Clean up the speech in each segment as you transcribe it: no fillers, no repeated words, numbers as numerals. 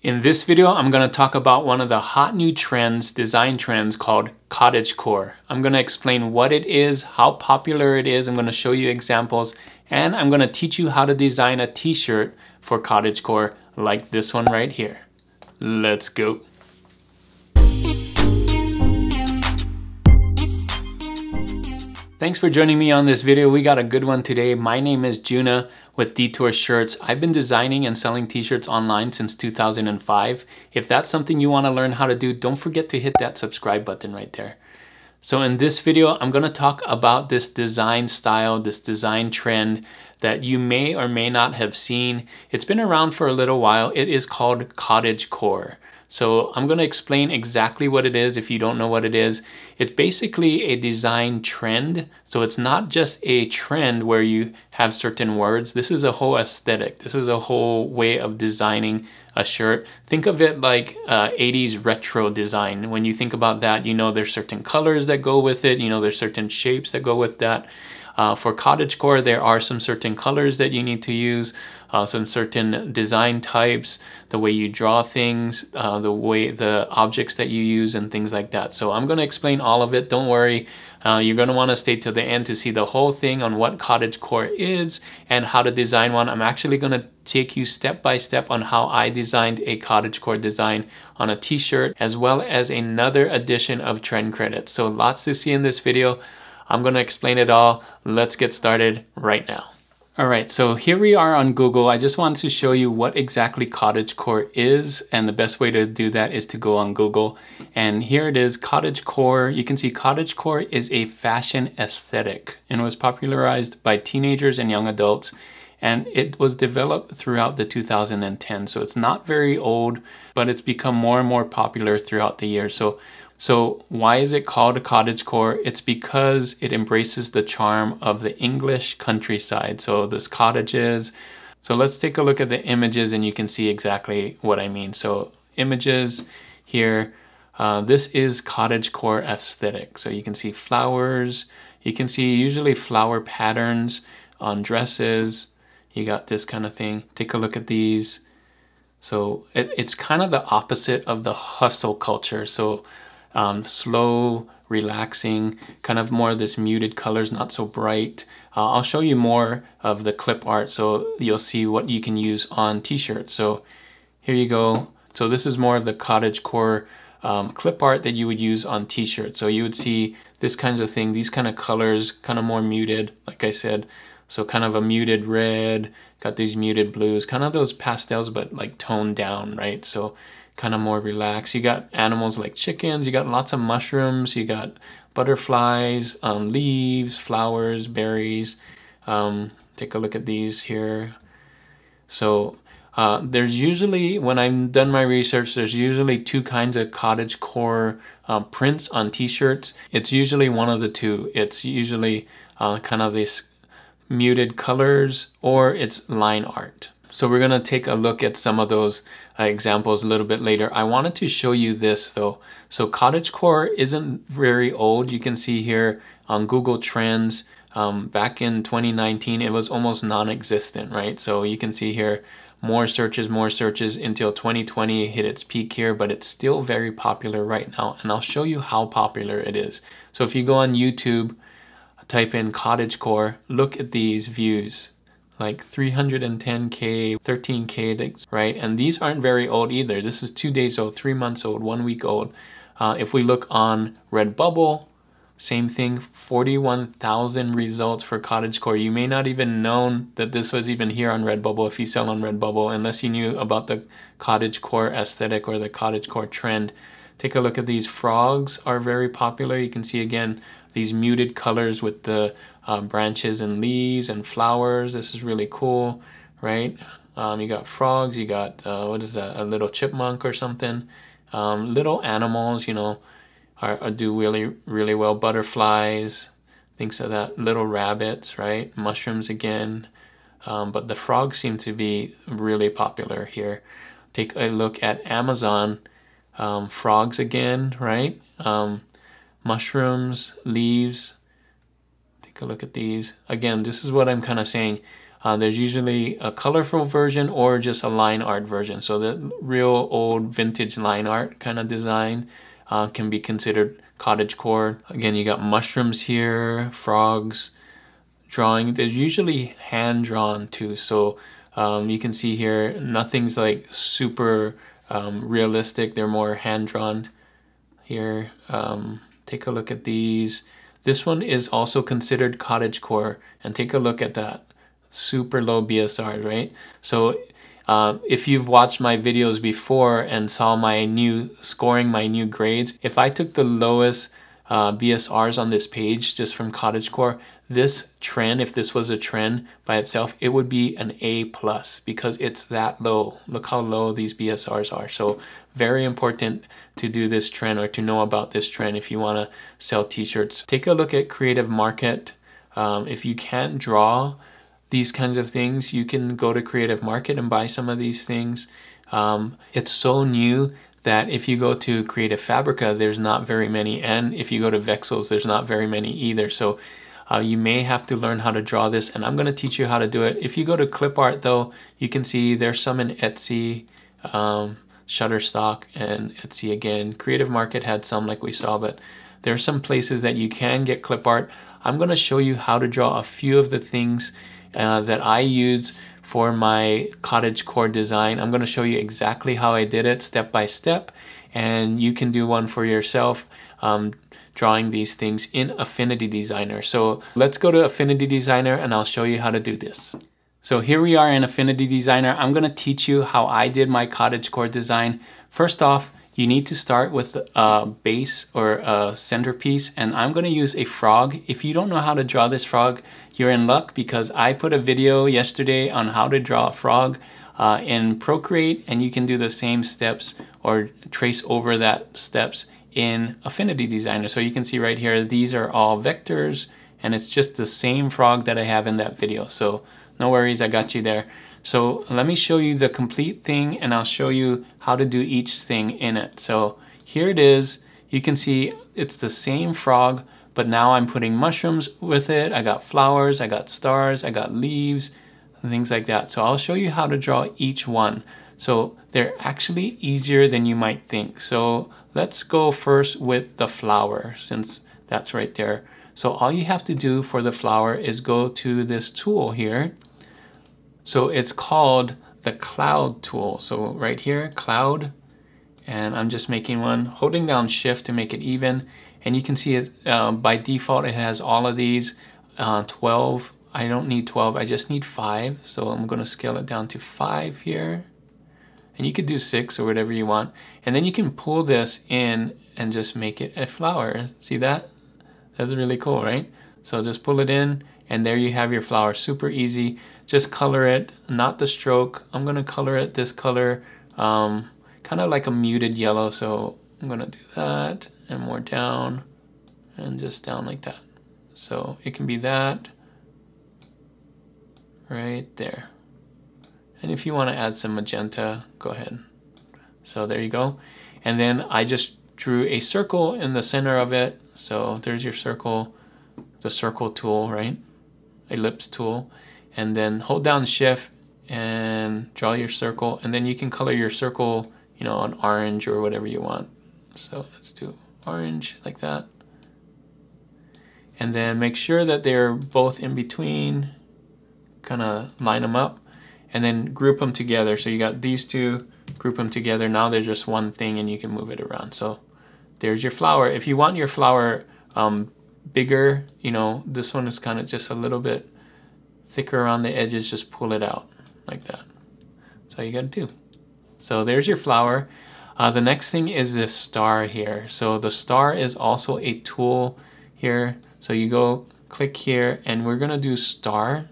In this video, I'm going to talk about one of the hot new trends, design trends called Cottagecore. I'm going to explain what it is, how popular it is, I'm going to show you examples, and I'm going to teach you how to design a t-shirt for Cottagecore like this one right here. Let's go. Thanks for joining me on this video. We got a good one today. My name is Juna with Detour Shirts. I've been designing and selling t-shirts online since 2005. If that's something you want to learn how to do, don't forget to hit that subscribe button right there. So in this video, I'm going to talk about this design style, this design trend that you may or may not have seen. It's been around for a little while. It is called Cottagecore. So I'm going to explain exactly what it is if you don't know what it is. It's basically a design trend. So it's not just a trend where you have certain words. This is a whole aesthetic. This is a whole way of designing a shirt. Think of it like 80s retro design. When you think about that, you know there's certain colors that go with it. You know there's certain shapes that go with that. For Cottagecore, there are some certain colors that you need to use, some certain design types, the way you draw things, the objects that you use and things like that. So I'm going to explain all of it. Don't worry. You're going to want to stay till the end to see the whole thing on what Cottagecore is and how to design one. I'm actually going to take you step by step on how I designed a Cottagecore design on a t-shirt, as well as another edition of Trend Credits. So lots to see in this video. I'm going to explain it all. Let's get started right now. All right, so here we are on Google. I just wanted to show you what exactly Cottagecore is, and the best way to do that is to go on Google. And here it is, Cottagecore. You can see Cottagecore is a fashion aesthetic and was popularized by teenagers and young adults. And it was developed throughout the 2010. So it's not very old, but it's become more and more popular throughout the years. So why is it called Cottagecore? It's because it embraces the charm of the English countryside. So this cottages. So let's take a look at the images and you can see exactly what I mean. So images here, this is Cottagecore aesthetic. So you can see flowers. You can see usually flower patterns on dresses. You got this kind of thing. Take a look at these. So it's kind of the opposite of the hustle culture. So slow, relaxing, kind of more of this muted colors, not so bright. I'll show you more of the clip art so you'll see what you can use on t-shirts. So here you go. So this is more of the Cottagecore clip art that you would use on t-shirts. So you would see this kinds of thing, these kind of colors, kind of more muted, like I said. So kind of a muted red, got these muted blues, kind of those pastels, but like toned down, right? So kind of more relaxed. You got animals like chickens, you got lots of mushrooms, you got butterflies, leaves, flowers, berries. Take a look at these here. So there's usually, when I've done my research, there's usually two kinds of Cottagecore prints on t-shirts. It's usually one of the two. It's usually kind of this muted colors or it's line art. So we're going to take a look at some of those examples a little bit later. I wanted to show you this though. So Cottagecore isn't very old. You can see here on Google Trends, back in 2019, it was almost non-existent, right? So you can see here, more searches until 2020 hit its peak here, but it's still very popular right now. And I'll show you how popular it is. So if you go on YouTube, type in Cottagecore, look at these views. Like 310K, 13K, right? And these aren't very old either. This is 2 days old, 3 months old, 1 week old. If we look on Redbubble, same thing, 41,000 results for Cottagecore. You may not even known that this was even here on Redbubble if you sell on Redbubble, unless you knew about the Cottagecore aesthetic or the Cottagecore trend. Take a look at these. Frogs are very popular. You can see again, these muted colors with the branches and leaves and flowers. This is really cool, right? You got frogs, you got, what is that, a little chipmunk or something. Little animals, you know, do really, really well. Butterflies, things like that. Little rabbits, right? Mushrooms again. But the frogs seem to be really popular here. Take a look at Amazon. Frogs again, right? Mushrooms, leaves. Take a look at these. Again, this is what I'm kind of saying. There's usually a colorful version or just a line art version. So the real old vintage line art kind of design can be considered cottagecore. Again, you got mushrooms here, frogs, drawing. They're usually hand drawn too. So you can see here, nothing's like super realistic. They're more hand drawn here. Take a look at these. This one is also considered cottagecore, and take a look at that. Super low BSR, right? So if you've watched my videos before and saw my new grades, if I took the lowest BSRs on this page just from cottagecore, this trend, if this was a trend by itself, it would be an A+, because it's that low. Look how low these BSRs are. So very important to do this trend, or to know about this trend if you want to sell t-shirts. Take a look at Creative Market. If you can't draw these kinds of things, you can go to Creative Market and buy some of these things. It's so new that if you go to Creative Fabrica, there's not very many, and if you go to Vexels, there's not very many either. So you may have to learn how to draw this, and I'm going to teach you how to do it. If you go to Clip Art though, you can see there's some in Etsy, Shutterstock, and Etsy again. Creative Market had some like we saw, but there are some places that you can get clip art. I'm going to show you how to draw a few of the things that I use for my cottagecore design. I'm going to show you exactly how I did it step by step, and you can do one for yourself drawing these things in Affinity Designer. So let's go to Affinity Designer and I'll show you how to do this. So here we are in Affinity Designer. I'm going to teach you how I did my cottagecore design. First off, you need to start with a base or a centerpiece, and I'm going to use a frog. If you don't know how to draw this frog, you're in luck, because I put a video yesterday on how to draw a frog in Procreate, and you can do the same steps or trace over that steps in Affinity Designer. So you can see right here, these are all vectors, and it's just the same frog that I have in that video. So no worries, I got you there. So let me show you the complete thing, and I'll show you how to do each thing in it. So here it is. You can see it's the same frog, but now I'm putting mushrooms with it. I got flowers, I got stars, I got leaves, and things like that. So I'll show you how to draw each one. So they're actually easier than you might think. So let's go first with the flower, since that's right there. So all you have to do for the flower is go to this tool here. So it's called the cloud tool. So right here, cloud, and I'm just making one, holding down shift to make it even. And you can see it by default, it has all of these 12. I don't need 12, I just need 5. So I'm gonna scale it down to 5 here. And you could do 6 or whatever you want. And then you can pull this in and just make it a flower. See that? That's really cool, right? So just pull it in, and there you have your flower. Super easy. Just color it, not the stroke. I'm gonna color it this color, kind of like a muted yellow. So I'm gonna do that, and more down, and just down like that. So it can be that right there. And if you want to add some magenta, go ahead. So there you go. And then I just drew a circle in the center of it. So there's your circle, the circle tool, right? Ellipse tool. And then hold down shift and draw your circle. And then you can color your circle, you know, on orange or whatever you want. So let's do orange like that. And then make sure that they're both in between, kind of line them up, and then group them together. So you got these two, group them together. Now they're just one thing, and you can move it around. So there's your flower. If you want your flower bigger, you know, this one is kind of just a little bit thicker around the edges, just pull it out like that. That's all you gotta do. So there's your flower. The next thing is this star here. So the star is also a tool here. So you go click here, and we're gonna do star,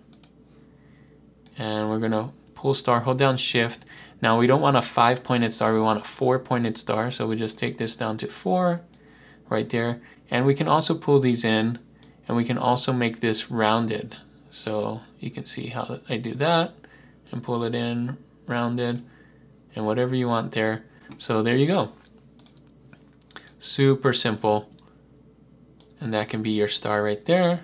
and we're gonna pull star, hold down shift. Now we don't want a 5-pointed star, we want a 4-pointed star. So we just take this down to 4 right there. And we can also pull these in, and we can also make this rounded. So you can see how I do that, and pull it in, rounded, and whatever you want there. So there you go. Super simple. And that can be your star right there.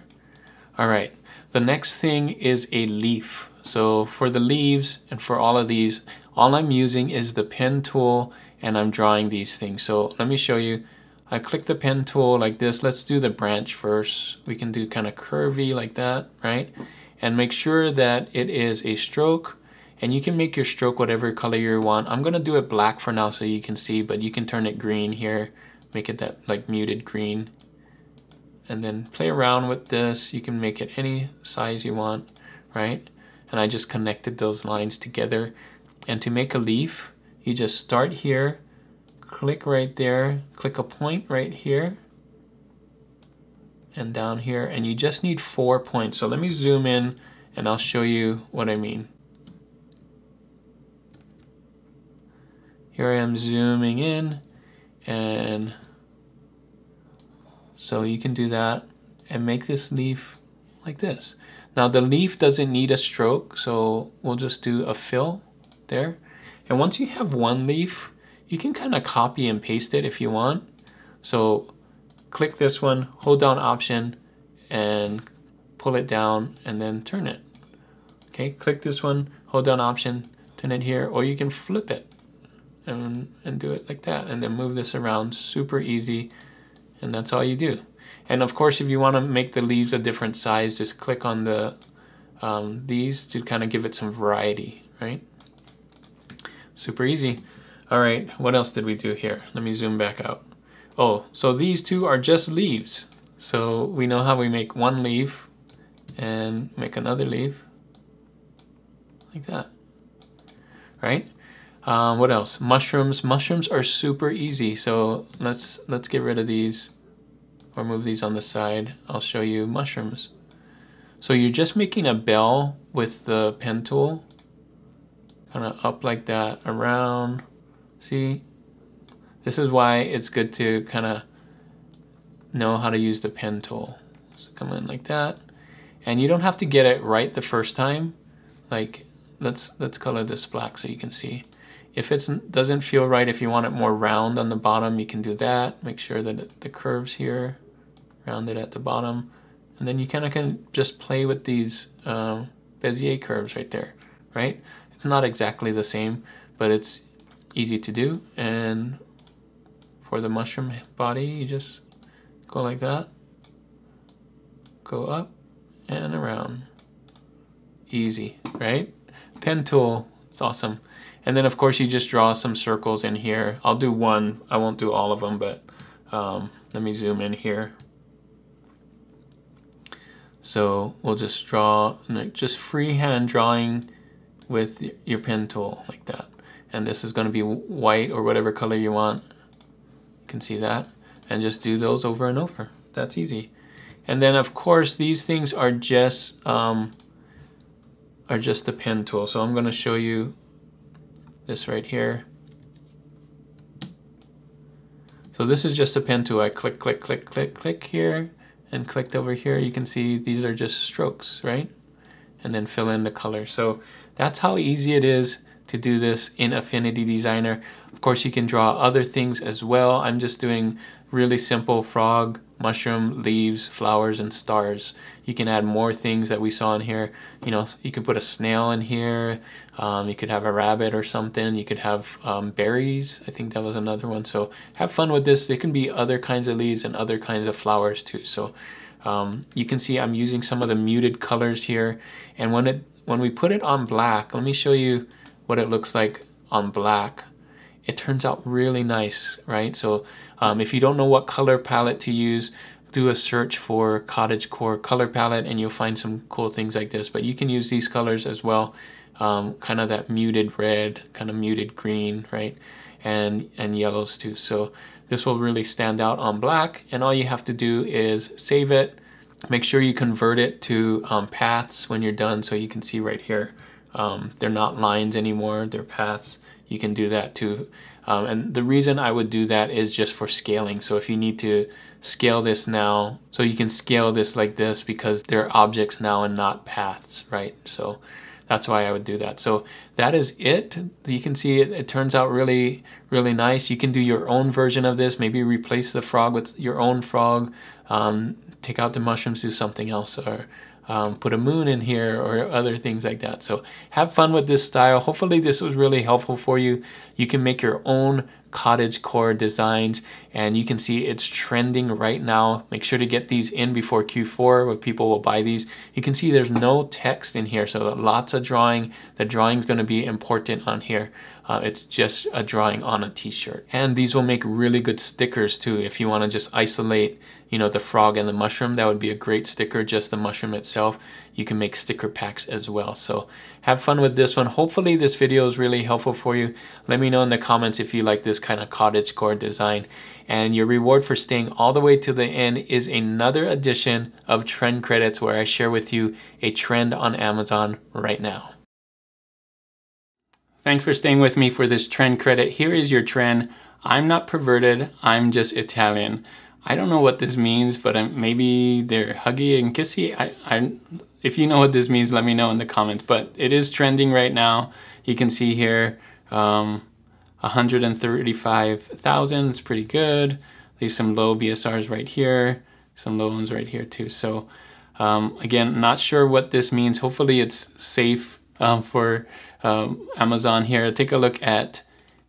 All right, the next thing is a leaf. So for the leaves and for all of these, all I'm using is the pen tool and I'm drawing these things. So let me show you. I click the pen tool like this. Let's do the branch first. We can do kind of curvy like that, right? And make sure that it is a stroke, and you can make your stroke whatever color you want. I'm gonna do it black for now so you can see, but you can turn it green here, make it that like muted green, and then play around with this. You can make it any size you want, right? And I just connected those lines together. And to make a leaf, you just start here, click right there, click a point right here, and down here, and you just need 4 points. So let me zoom in and I'll show you what I mean. Here I am zooming in, and so you can do that and make this leaf like this. Now the leaf doesn't need a stroke, so we'll just do a fill there. And once you have one leaf, you can kind of copy and paste it if you want. So click this one, hold down Option, and pull it down, and then turn it. Okay, click this one, hold down Option, turn it here, or you can flip it and do it like that, and then move this around. Super easy, and that's all you do. And of course, if you want to make the leaves a different size, just click on the these to kind of give it some variety, right? Super easy. All right, what else did we do here? Let me zoom back out. Oh, so these two are just leaves. So we know how we make one leaf and make another leaf like that, right? What else? Mushrooms. Mushrooms are super easy. So let's get rid of these or move these on the side. I'll show you mushrooms. So you're just making a bell with the pen tool, kind of up like that, around. See? This is why it's good to kind of know how to use the pen tool. So come in like that. And you don't have to get it right the first time. Like, let's color this black so you can see. If it doesn't feel right, if you want it more round on the bottom, you can do that. Make sure that the curves here, rounded at the bottom. And then you kind of can just play with these Bezier curves right there, right? It's not exactly the same, but it's easy to do. And for the mushroom body, you just go like that, go up and around. Easy, right? Pen tool, it's awesome. And then of course you just draw some circles in here. I'll do one, I won't do all of them, but let me zoom in here. So we'll just draw, just freehand drawing with your pen tool like that. And this is going to be white or whatever color you want. You can see that. And just do those over and over. That's easy. And then of course these things are just the pen tool. So I'm going to show you this right here. So this is just a pen tool. I click, click, click, click, click here, and clicked over here. You can see these are just strokes, right? And then fill in the color. So that's how easy it is to do this in Affinity Designer. Of course, you can draw other things as well. I'm just doing really simple frog, mushroom, leaves, flowers, and stars. You can add more things that we saw in here. You know, you could put a snail in here. You could have a rabbit or something. You could have berries. I think that was another one. So have fun with this. There can be other kinds of leaves and other kinds of flowers too. So you can see I'm using some of the muted colors here. And when we put it on black, let me show you what it looks like on black. It turns out really nice, right? So if you don't know what color palette to use, do a search for Cottagecore color palette and you'll find some cool things like this. But you can use these colors as well, kind of that muted red, kind of muted green, right? And yellows too. So this will really stand out on black, and all you have to do is save it. Make sure you convert it to paths when you're done, so you can see right here. They're not lines anymore, they're paths. You can do that too. And the reason I would do that is just for scaling. So if you need to scale this now, so you can scale this like this because they're objects now and not paths, right? So that's why I would do that. So that is it. You can see it turns out really, really nice. You can do your own version of this. Maybe replace the frog with your own frog. Take out the mushrooms, do something else. Or put a moon in here or other things like that. So have fun with this style. Hopefully this was really helpful for you. You can make your own cottagecore designs, and you can see it's trending right now. Make sure to get these in before Q4 where people will buy these. You can see there's no text in here, so lots of drawing. The drawing is going to be important on here. It's just a drawing on a t-shirt. And these will make really good stickers too. If you want to just isolate, you know, the frog and the mushroom, that would be a great sticker, just the mushroom itself. You can make sticker packs as well. So have fun with this one. Hopefully this video is really helpful for you. Let me know in the comments if you like this kind of cottagecore design. And your reward for staying all the way to the end is another edition of Trend Credits, where I share with you a trend on Amazon right now. Thanks for staying with me for this trend credit. Here is your trend. I'm not perverted, I'm just Italian. I don't know what this means, but maybe they're huggy and kissy. If you know what this means, let me know in the comments. But it is trending right now. You can see here, 135,000, it's pretty good. There's some low BSRs right here, some low ones right here too. So again, not sure what this means. Hopefully it's safe for Amazon here. Take a look at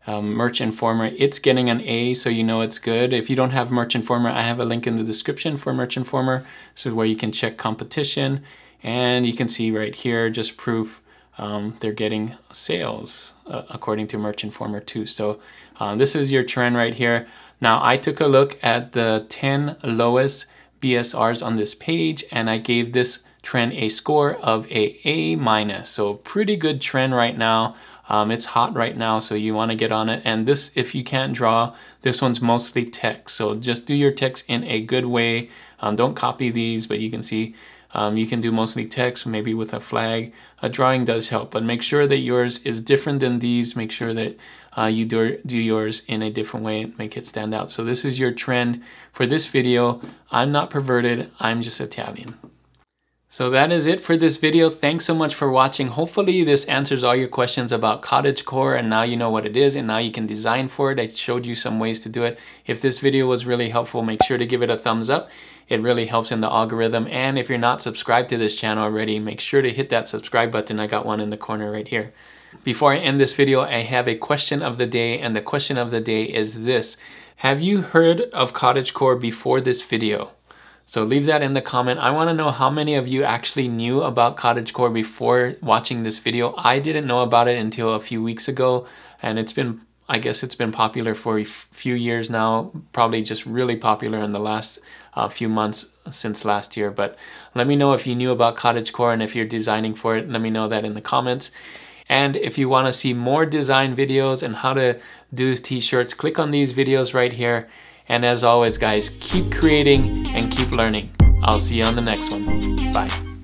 Merch Informer. It's getting an A, so you know it's good. If you don't have Merch Informer, I have a link in the description for Merch Informer, so where you can check competition, and you can see right here just proof they're getting sales according to Merch Informer too. So this is your trend right here. Now I took a look at the 10 lowest BSRs on this page, and I gave this trend a score of A-. So pretty good trend right now. It's hot right now, so you want to get on it. And this, if you can't draw, this one's mostly text. So just do your text in a good way. Don't copy these, but you can see you can do mostly text, maybe with a flag. A drawing does help, but make sure that yours is different than these. Make sure that you do yours in a different way and make it stand out. So this is your trend for this video. I'm not perverted, I'm just Italian. So that is it for this video. Thanks so much for watching. Hopefully this answers all your questions about cottagecore, and now you know what it is and now you can design for it. I showed you some ways to do it. If this video was really helpful, make sure to give it a thumbs up. It really helps in the algorithm. And if you're not subscribed to this channel already, make sure to hit that subscribe button. I got one in the corner right here. Before I end this video, I have a question of the day, and the question of the day is this: have you heard of cottagecore before this video? So leave that in the comment. I want to know how many of you actually knew about cottagecore before watching this video. I didn't know about it until a few weeks ago, and it's been, I guess it's been popular for a few years now, probably just really popular in the last few months since last year. But let me know if you knew about cottagecore, and if you're designing for it, let me know that in the comments. And if you want to see more design videos and how to do t-shirts, click on these videos right here. And as always, guys, keep creating and keep learning. I'll see you on the next one. Bye.